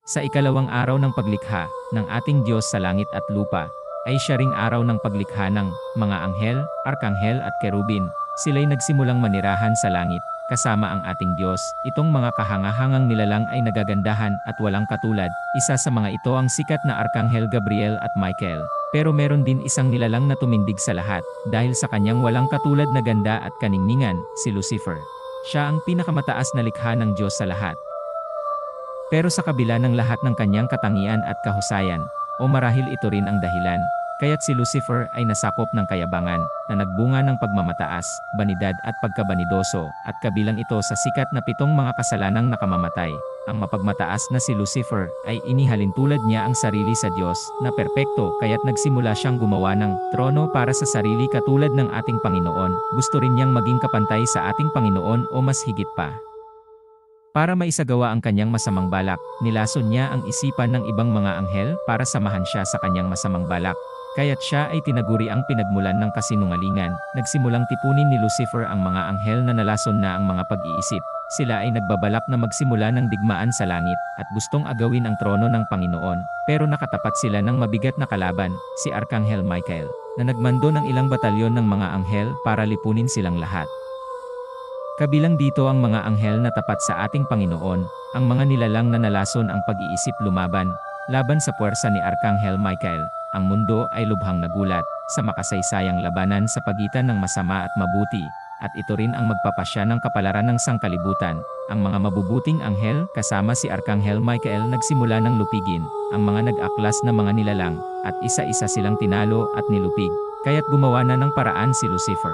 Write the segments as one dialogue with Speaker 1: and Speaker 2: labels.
Speaker 1: Sa ikalawang araw ng paglikha ng ating Diyos sa langit at lupa, ay siya ring araw ng paglikha ng mga anghel, arkanghel at kerubin. Sila'y nagsimulang manirahan sa langit, kasama ang ating Diyos. Itong mga kahangahangang nilalang ay nagagandahan at walang katulad. Isa sa mga ito ang sikat na Arkanghel Gabriel at Michael. Pero meron din isang nilalang na tumindig sa lahat, dahil sa kanyang walang katulad na ganda at kaningningan, si Lucifer. Siya ang pinakamataas na likha ng Diyos sa lahat. Pero sa kabila ng lahat ng kanyang katangian at kahusayan, o marahil ito rin ang dahilan, kaya't si Lucifer ay nasakop ng kayabangan, na nagbunga ng pagmamataas, banidad at pagkabanidoso, at kabilang ito sa sikat na 7 mga kasalanang nakamamatay. Ang mapagmataas na si Lucifer ay inihalin tulad niya ang sarili sa Diyos, na perpekto, kaya't nagsimula siyang gumawa ng trono para sa sarili katulad ng ating Panginoon. Gusto rin niyang maging kapantay sa ating Panginoon o mas higit pa. Para maisagawa ang kanyang masamang balak, nilason niya ang isipan ng ibang mga anghel para samahan siya sa kanyang masamang balak. Kaya't siya ay tinaguri ang pinagmulan ng kasinungalingan. Nagsimulang tipunin ni Lucifer ang mga anghel na nalason na ang mga pag-iisip. Sila ay nagbabalak na magsimula ng digmaan sa langit, at gustong agawin ang trono ng Panginoon. Pero nakatapat sila ng mabigat na kalaban, si Arkanghel Michael, na nagmando ng ilang batalyon ng mga anghel para lipunin silang lahat. Kabilang dito ang mga anghel na tapat sa ating Panginoon, ang mga nilalang na nalason ang pag-iisip laban sa puwersa ni Arkanghel Michael. Ang mundo ay lubhang nagulat sa makasaysayang labanan sa pagitan ng masama at mabuti, at ito rin ang magpapasya ng kapalaran ng sangkalibutan. Ang mga mabubuting anghel kasama si Arkanghel Michael nagsimula ng lupigin ang mga nag-aklas na mga nilalang, at isa-isa silang tinalo at nilupig, kaya't gumawa na ng paraan si Lucifer.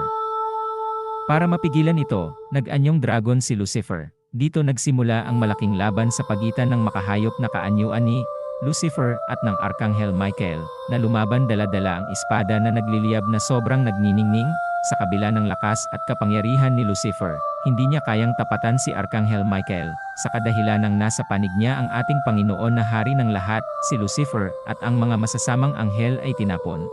Speaker 1: Para mapigilan ito, nag-anyong dragon si Lucifer. Dito nagsimula ang malaking laban sa pagitan ng makahayop na kaanyuan ni Lucifer at ng Arkanghel Michael, na lumaban dala-dala ang espada na nagliliyab na sobrang nagniningning. Sa kabila ng lakas at kapangyarihan ni Lucifer, hindi niya kayang tapatan si Arkanghel Michael, sa kadahilanang nasa panig niya ang ating Panginoon na hari ng lahat, si Lucifer, at ang mga masasamang anghel ay tinapon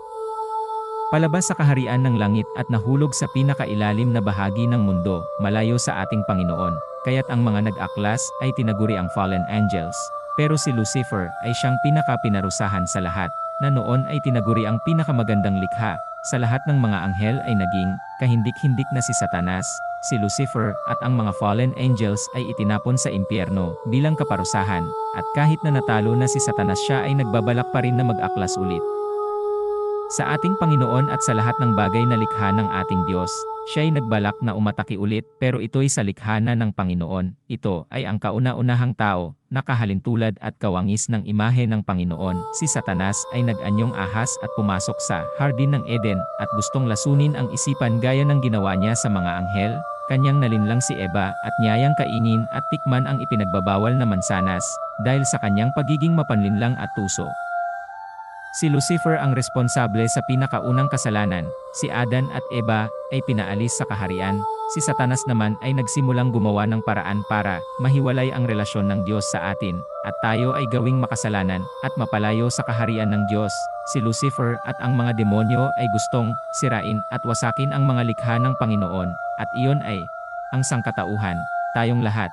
Speaker 1: palabas sa kaharian ng langit at nahulog sa pinakailalim na bahagi ng mundo, malayo sa ating Panginoon. Kaya't ang mga nag-aklas ay tinaguri ang fallen angels. Pero si Lucifer ay siyang pinaka-pinarusahan sa lahat, na noon ay tinaguri ang pinakamagandang likha. Sa lahat ng mga anghel ay naging kahindik-hindik na si Satanas, si Lucifer, at ang mga fallen angels ay itinapon sa impyerno bilang kaparusahan. At kahit na natalo na si Satanas, siya ay nagbabalak pa rin na mag-aklas ulit sa ating Panginoon at sa lahat ng bagay na likha ng ating Diyos. Siya ay nagbalak na umatake ulit, pero ito'y sa likha na ng Panginoon. Ito ay ang kauna-unahang tao, nakahalintulad at kawangis ng imahe ng Panginoon. Si Satanas ay nag-anyong ahas at pumasok sa Hardin ng Eden, at gustong lasunin ang isipan gaya ng ginawa niya sa mga anghel. Kanyang nalinlang si Eva at niyayang kainin at tikman ang ipinagbabawal na mansanas, dahil sa kanyang pagiging mapanlinlang at tuso. Si Lucifer ang responsable sa pinakaunang kasalanan. Si Adan at Eva ay pinaalis sa kaharian. Si Satanas naman ay nagsimulang gumawa ng paraan para mahiwalay ang relasyon ng Diyos sa atin, at tayo ay gawing makasalanan at mapalayo sa kaharian ng Diyos. Si Lucifer at ang mga demonyo ay gustong sirain at wasakin ang mga likha ng Panginoon, at iyon ay ang sangkatauhan, tayong lahat.